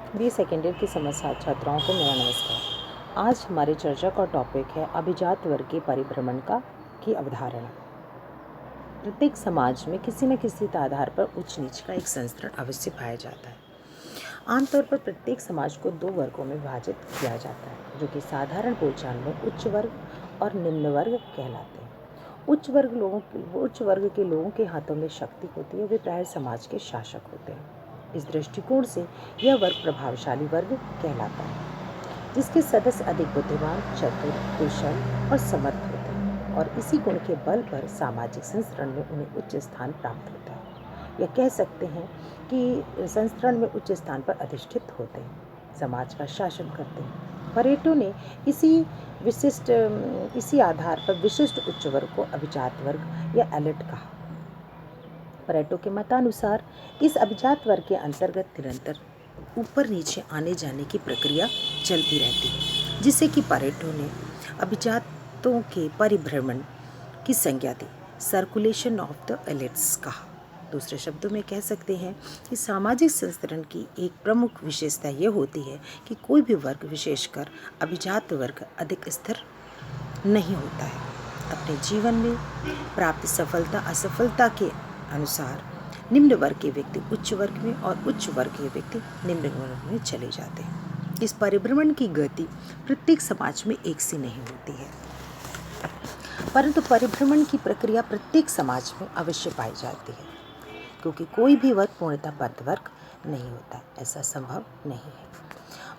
B second year की समस्या छात्राओं को मेरा नमस्कार। आज हमारी चर्चा का टॉपिक है अभिजात वर्ग के परिभ्रमण की अवधारणा। प्रत्येक समाज में किसी न किसी आधार पर उच्च नीच का एक संस्करण अवश्य पाया जाता है। आमतौर पर प्रत्येक समाज को दो वर्गों में विभाजित किया जाता है, जो कि साधारण बोलचाल में उच्च वर्ग और निम्न वर्ग कहलाते हैं। उच्च वर्ग के लोगों के हाथों में शक्ति होती है, वे प्रायः समाज के शासक होते हैं। इस दृष्टिकोण से यह वर्ग प्रभावशाली वर्ग कहलाता है, जिसके सदस्य अधिक बुद्धिमान, चतुर, कुशल और समर्थ होते हैं, और इसी गुण के बल पर सामाजिक संस्करण में उन्हें उच्च स्थान प्राप्त होता है। या कह सकते हैं कि संस्करण में उच्च स्थान पर अधिष्ठित होते हैं, समाज का शासन करते हैं। परेटो ने इसी आधार पर विशिष्ट उच्च वर्ग को अभिजात वर्ग या एलिट कहा। परेटो के मतानुसार इस अभिजात वर्ग के अंतर्गत निरंतर ऊपर नीचे आने जाने की प्रक्रिया चलती रहती है, जिसे कि परेटो ने अभिजातों के परिभ्रमण की संज्ञा दी, सर्कुलेशन ऑफ द एलिट्स कहा। दूसरे शब्दों में कह सकते हैं कि सामाजिक संस्करण की एक प्रमुख विशेषता यह होती है कि कोई भी वर्ग, विशेषकर अभिजात वर्ग, अधिक स्थिर नहीं होता है। अपने जीवन में प्राप्त सफलता असफलता के अनुसार निम्न वर्ग के व्यक्ति उच्च वर्ग में और उच्च वर्ग के व्यक्ति निम्न वर्ग में चले जाते हैं। इस परिभ्रमण की गति प्रत्येक समाज में एक सी नहीं होती है, परंतु परिभ्रमण की प्रक्रिया प्रत्येक समाज में अवश्य पाई जाती है, क्योंकि कोई भी वर्ग पूर्णतः बद्ध वर्ग नहीं होता, ऐसा संभव नहीं है।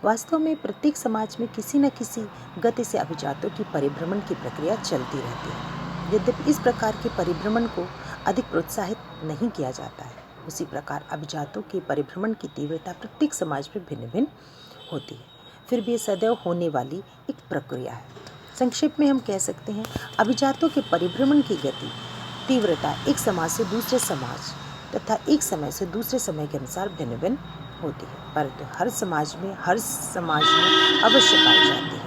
वास्तव में प्रत्येक समाज में किसी न किसी गति से अभिजातों की परिभ्रमण की प्रक्रिया चलती रहती है। यद्यपि इस प्रकार के परिभ्रमण को अधिक प्रोत्साहित नहीं किया जाता है, उसी प्रकार अभिजातों के परिभ्रमण की तीव्रता प्रत्येक समाज में भिन्न भिन्न होती है। फिर भी ये सदैव होने वाली एक प्रक्रिया है। संक्षेप में हम कह सकते हैं, अभिजातों के परिभ्रमण की गति, तीव्रता एक समाज से दूसरे समाज तथा एक समय से दूसरे समय के अनुसार भिन्न भिन्न होती है, परंतु हर समाज में अवश्य पाई जाती है।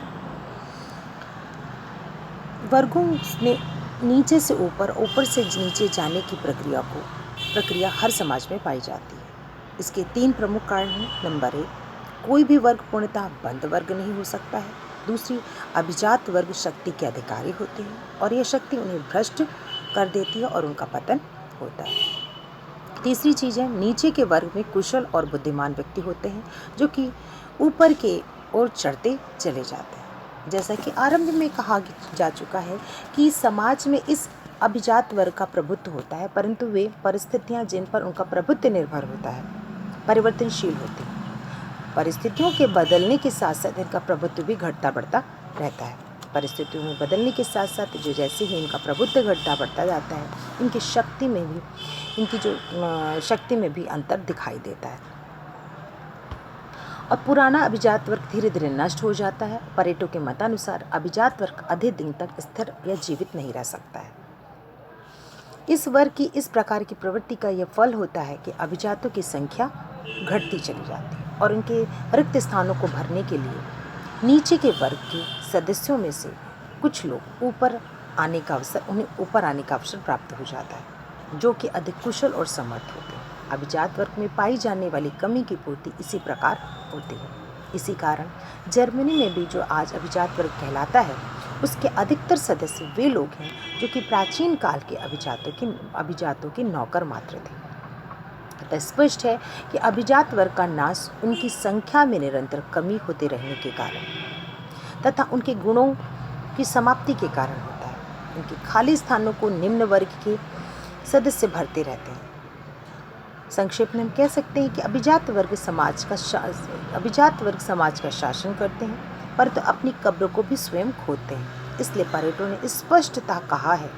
वर्गों में नीचे से ऊपर, ऊपर से नीचे जाने की प्रक्रिया हर समाज में पाई जाती है। इसके तीन प्रमुख कारण हैं। नंबर 1, कोई भी वर्ग पूर्णतः बंद वर्ग नहीं हो सकता है। दूसरी, अभिजात वर्ग शक्ति के अधिकारी होते हैं और यह शक्ति उन्हें भ्रष्ट कर देती है और उनका पतन होता है। तीसरी चीज़ है, नीचे के वर्ग में कुशल और बुद्धिमान व्यक्ति होते हैं, जो कि ऊपर के ओर चढ़ते चले जाते हैं। जैसा कि आरंभ में कहा जा चुका है कि समाज में इस अभिजात वर्ग का प्रभुत्व होता है, परंतु वे परिस्थितियां जिन पर उनका प्रभुत्व निर्भर होता है परिवर्तनशील होती हैं। परिस्थितियों के बदलने के साथ साथ इनका प्रभुत्व भी घटता बढ़ता रहता है। परिस्थितियों में बदलने के साथ साथ जो जैसे ही इनका प्रभुत्व घटता बढ़ता जाता है, इनकी शक्ति में भी अंतर दिखाई देता है और पुराना अभिजात वर्ग धीरे धीरे नष्ट हो जाता है। परेटो के मतानुसार अभिजात वर्ग अधिक दिन तक स्थिर या जीवित नहीं रह सकता है। इस वर्ग की इस प्रकार की प्रवृत्ति का यह फल होता है कि अभिजातों की संख्या घटती चली जाती है और उनके रिक्त स्थानों को भरने के लिए नीचे के वर्ग के सदस्यों में से कुछ लोग उन्हें ऊपर आने का अवसर प्राप्त हो जाता है, जो कि अधिक कुशल और समर्थ होते हैं। अभिजात वर्ग में पाई जाने वाली कमी की पूर्ति इसी प्रकार होती है। इसी कारण जर्मनी में भी जो आज अभिजात वर्ग कहलाता है, उसके अधिकतर सदस्य वे लोग हैं जो कि प्राचीन काल के अभिजातों के नौकर मात्र थे। अतः स्पष्ट है कि अभिजात वर्ग का नाश उनकी संख्या में निरंतर कमी होते रहने के कारण तथा उनके गुणों की समाप्ति के कारण होता है। उनके खाली स्थानों को निम्न वर्ग के सदस्य भरते रहते हैं। संक्षेप में हम कह सकते हैं कि अभिजात वर्ग समाज का शासन करते हैं, परंतु अपनी कब्र को भी स्वयं खोदते हैं। इसलिए परेटो ने स्पष्टतः कहा है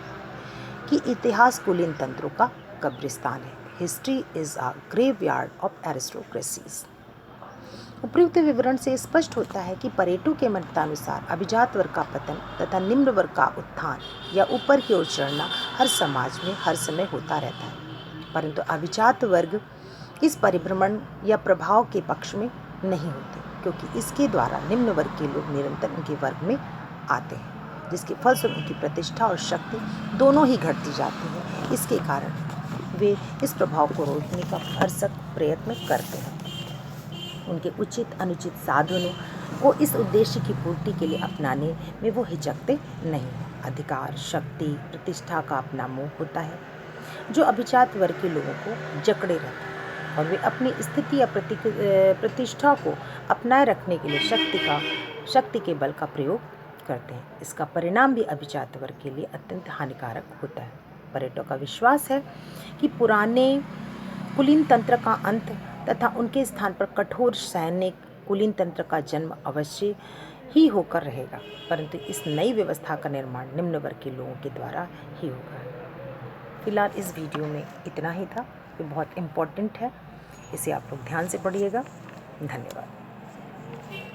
कि इतिहास कुलीन तंत्रों का कब्रिस्तान है। History is a graveyard of aristocracies. उपयुक्त विवरण से स्पष्ट होता है कि परेटो के मतानुसार अभिजात वर्ग का पतन तथा निम्न वर्ग का उत्थान या ऊपर की ओर चढ़ना हर समाज में हर समय होता रहता है, परंतु अभिजात वर्ग इस परिभ्रमण या प्रभाव के पक्ष में नहीं होते, क्योंकि इसके द्वारा निम्न वर्ग के लोग निरंतर उनके वर्ग में आते हैं, जिसके फलस्वरूप उनकी प्रतिष्ठा और शक्ति दोनों ही घटती जाती हैं। इसके कारण वे इस प्रभाव को रोकने का भरसक प्रयत्न करते हैं। उनके उचित अनुचित साधनों को इस उद्देश्य की पूर्ति के लिए अपनाने में वो हिचकते नहीं हैं। अधिकार, शक्ति, प्रतिष्ठा का अपना मोह होता है जो अभिजात वर्ग के लोगों को जकड़े रहता है और वे अपनी स्थिति या प्रतिष्ठा को अपनाए रखने के लिए शक्ति के बल का प्रयोग करते हैं। इसका परिणाम भी अभिजात वर्ग के लिए अत्यंत हानिकारक होता है। पर्यटकों का विश्वास है कि पुराने कुलीन तंत्र का अंत तथा उनके स्थान पर कठोर सैनिक कुलीन तंत्र का जन्म अवश्य ही होकर रहेगा, परंतु इस नई व्यवस्था का निर्माण निम्न वर्ग के लोगों के द्वारा ही होगा। फिलहाल इस वीडियो में इतना ही था। ये बहुत इम्पोर्टेंट है, इसे आप लोग ध्यान से पढ़िएगा। धन्यवाद।